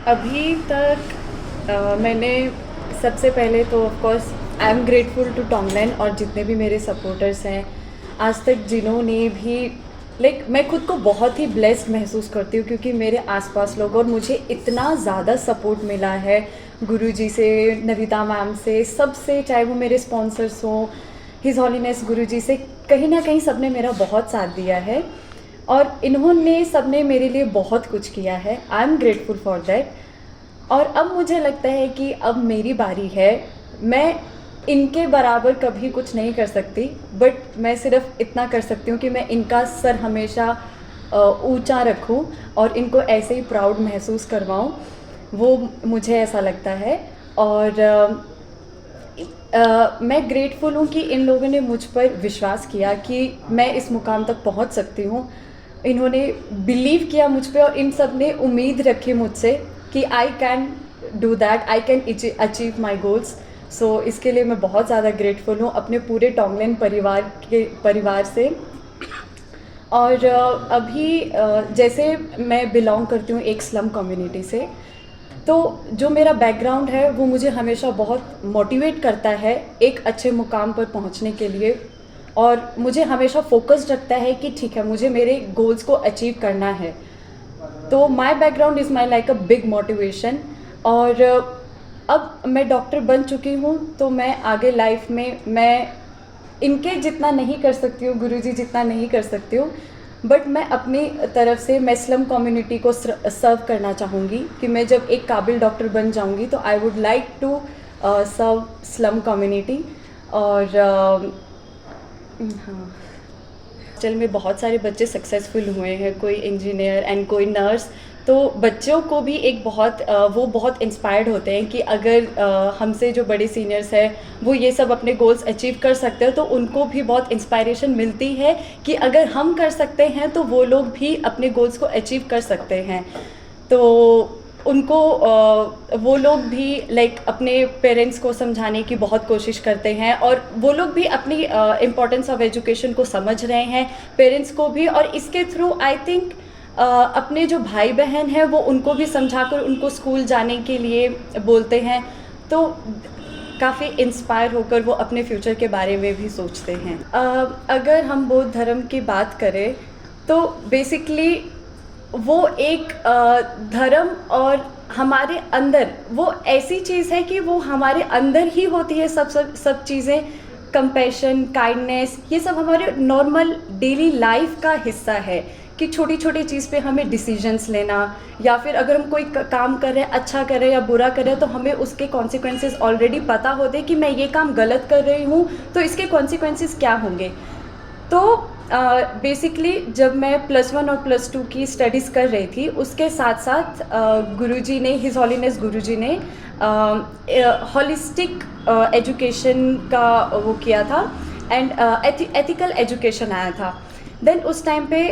अभी तक मैंने सबसे पहले तो of course I am grateful to Tongland और जितने भी मेरे सपोर्टर्स हैं आज तक जिन्होंने भी मैं खुद को बहुत ही ब्लेस्ड महसूस करती हूँ क्योंकि मेरे आसपास लोग और मुझे इतना ज़्यादा सपोर्ट मिला है गुरुजी से, नविता मैम से, सबसे, चाहे वो मेरे स्पॉन्सर्स हों, हिज हॉलीनेस गुरुजी से, कहीं ना कहीं सबने मेरा बहुत साथ दिया है और इन्होंने सबने मेरे लिए बहुत कुछ किया है। आई एम ग्रेटफुल फॉर दैट। और अब मुझे लगता है कि अब मेरी बारी है। मैं इनके बराबर कभी कुछ नहीं कर सकती, बट मैं सिर्फ इतना कर सकती हूँ कि मैं इनका सर हमेशा ऊंचा रखूँ और इनको ऐसे ही प्राउड महसूस करवाऊँ, वो मुझे ऐसा लगता है। और मैं ग्रेटफुल हूँ कि इन लोगों ने मुझ पर विश्वास किया कि मैं इस मुकाम तक पहुँच सकती हूँ। इन्होंने बिलीव किया मुझ पे और इन सब ने उम्मीद रखी मुझसे कि I can do that, I can achieve my goals. So इसके लिए मैं बहुत ज़्यादा ग्रेटफुल हूँ अपने पूरे टोंगलैंड परिवार से। और अभी जैसे मैं बिलोंग करती हूँ एक स्लम कम्युनिटी से, तो जो मेरा बैकग्राउंड है वो मुझे हमेशा बहुत मोटिवेट करता है एक अच्छे मुकाम पर पहुंचने के लिए और मुझे हमेशा फोकस्ड रखता है कि ठीक है, मुझे मेरे गोल्स को अचीव करना है। तो my background is my like a big motivation. और अब मैं डॉक्टर बन चुकी हूँ तो मैं आगे लाइफ में मैं इनके जितना नहीं कर सकती हूँ, गुरुजी जितना नहीं कर सकती हूँ, बट मैं अपनी तरफ से मैं स्लम कम्युनिटी को सर्व करना चाहूँगी कि मैं जब एक काबिल डॉक्टर बन जाऊँगी तो I would like to serve slum community. और हाँ, हॉस्टल में बहुत सारे बच्चे सक्सेसफुल हुए हैं, कोई इंजीनियर एंड कोई नर्स। तो बच्चों को भी एक बहुत वो बहुत इंस्पायर्ड होते हैं कि अगर हमसे जो बड़े सीनियर्स हैं वो ये सब अपने गोल्स अचीव कर सकते हैं तो उनको भी बहुत इंस्पायरेशन मिलती है कि अगर हम कर सकते हैं तो वो लोग भी अपने गोल्स को अचीव कर सकते हैं। तो उनको वो लोग भी अपने पेरेंट्स को समझाने की बहुत कोशिश करते हैं और वो लोग भी अपनी इम्पोर्टेंस ऑफ एजुकेशन को समझ रहे हैं, पेरेंट्स को भी। और इसके थ्रू आई थिंक अपने जो भाई बहन हैं वो उनको भी समझाकर उनको स्कूल जाने के लिए बोलते हैं, तो काफ़ी इंस्पायर होकर वो अपने फ्यूचर के बारे में भी सोचते हैं। अगर हम बौद्ध धर्म की बात करें तो बेसिकली वो एक धर्म और हमारे अंदर वो ऐसी चीज़ है कि वो हमारे अंदर ही होती है। सब चीज़ें, कंपैशन, काइंडनेस, ये सब हमारे नॉर्मल डेली लाइफ का हिस्सा है कि छोटी छोटी चीज़ पे हमें डिसीजंस लेना, या फिर अगर हम कोई काम कर रहे हैं, अच्छा कर रहे हैं या बुरा कर रहे हैं, तो हमें उसके कॉन्सिक्वेंसेस ऑलरेडी पता होते हैं कि मैं ये काम गलत कर रही हूँ तो इसके कॉन्सिक्वेंसेस क्या होंगे। तो बेसिकली जब मैं +1 और +2 की स्टडीज़ कर रही थी उसके साथ साथ गुरुजी ने, हिज हॉलीनेस गुरुजी ने हॉलिस्टिक एजुकेशन का वो किया था एंड एथिकल एजुकेशन आया था। देन उस टाइम पे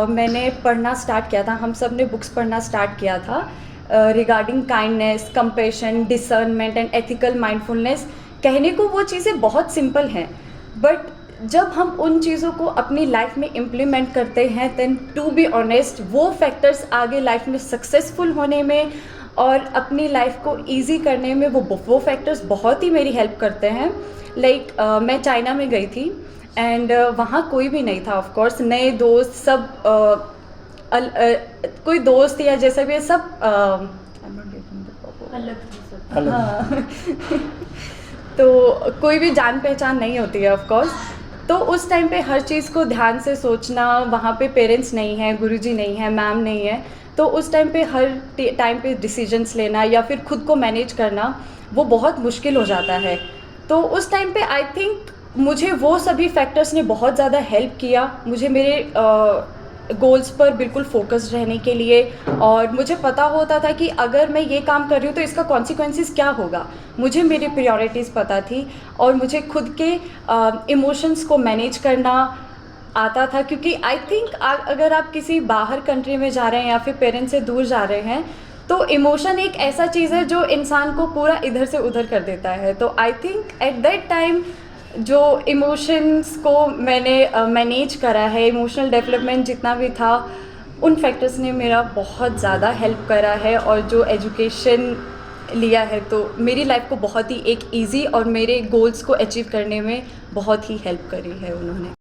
मैंने पढ़ना स्टार्ट किया था, हम सब ने बुक्स पढ़ना स्टार्ट किया था regarding kindness, compassion, discernment and ethical mindfulness. कहने को वो चीज़ें बहुत सिंपल हैं, बट जब हम उन चीज़ों को अपनी लाइफ में इम्प्लीमेंट करते हैं देन टू बी ऑनेस्ट वो फैक्टर्स आगे लाइफ में सक्सेसफुल होने में और अपनी लाइफ को ईजी करने में वो फैक्टर्स बहुत ही मेरी हेल्प करते हैं। मैं चाइना में गई थी एंड वहाँ कोई भी नहीं था, ऑफ कोर्स नए दोस्त सब कोई दोस्त या जैसा भी है सब अलग। हाँ तो कोई भी जान पहचान नहीं होती है ऑफ कोर्स। तो उस टाइम पे हर चीज़ को ध्यान से सोचना, वहाँ पे पेरेंट्स नहीं हैं, गुरुजी नहीं है, मैम नहीं है, तो उस टाइम पे हर टाइम पे डिसीजंस लेना या फिर खुद को मैनेज करना वो बहुत मुश्किल हो जाता है। तो उस टाइम पे आई थिंक मुझे वो सभी फैक्टर्स ने बहुत ज़्यादा हेल्प किया, मुझे मेरे गोल्स पर बिल्कुल फोकस्ड रहने के लिए। और मुझे पता होता था कि अगर मैं ये काम कर रही हूँ तो इसका कॉन्सिक्वेंसेस क्या होगा। मुझे मेरी प्रायोरिटीज़ पता थी और मुझे खुद के इमोशंस को मैनेज करना आता था, क्योंकि आई थिंक अगर आप किसी बाहर कंट्री में जा रहे हैं या फिर पेरेंट्स से दूर जा रहे हैं तो इमोशन एक ऐसा चीज़ है जो इंसान को पूरा इधर से उधर कर देता है। तो I think at that time जो इमोशंस को मैंने मैनेज करा है, इमोशनल डेवलपमेंट जितना भी था उन फैक्टर्स ने मेरा बहुत ज़्यादा हेल्प करा है, और जो एजुकेशन लिया है तो मेरी लाइफ को बहुत ही एक इजी और मेरे गोल्स को अचीव करने में बहुत ही हेल्प करी है उन्होंने।